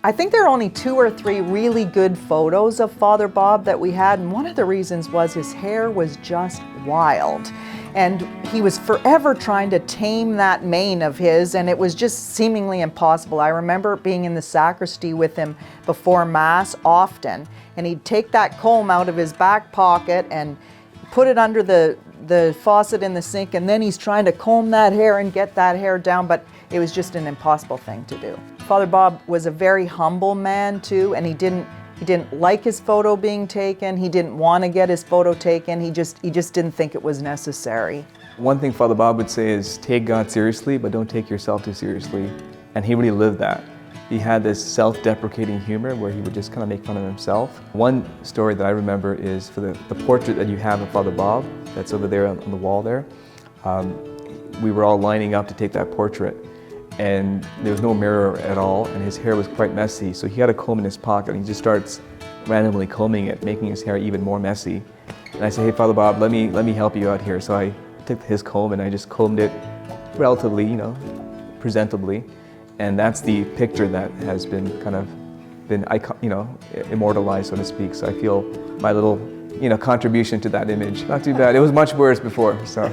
I think there are only 2 or 3 really good photos of Father Bob that we had, and one of the reasons was his hair was just wild. And he was forever trying to tame that mane of his, and it was just seemingly impossible. I remember being in the sacristy with him before Mass often, and he'd take that comb out of his back pocket and put it under the faucet in the sink, and then he's trying to comb that hair and get that hair down, but it was just an impossible thing to do. Father Bob was a very humble man too, and he didn't like his photo being taken. He didn't want to get his photo taken. He just didn't think it was necessary. One thing Father Bob would say is take God seriously, but don't take yourself too seriously. And he really lived that. He had this self-deprecating humor where he would just kind of make fun of himself. One story that I remember is for the portrait that you have of Father Bob, that's over there on the wall there. We were all lining up to take that portrait, and there was no mirror at all, and his hair was quite messy, so he had a comb in his pocket, and he just starts randomly combing it, making his hair even more messy. And I said, hey, Father Bob, let me help you out here. So I took his comb and I just combed it relatively, presentably. And that's the picture that has been immortalized, so to speak. So I feel my little, contribution to that image. Not too bad. It was much worse before, so.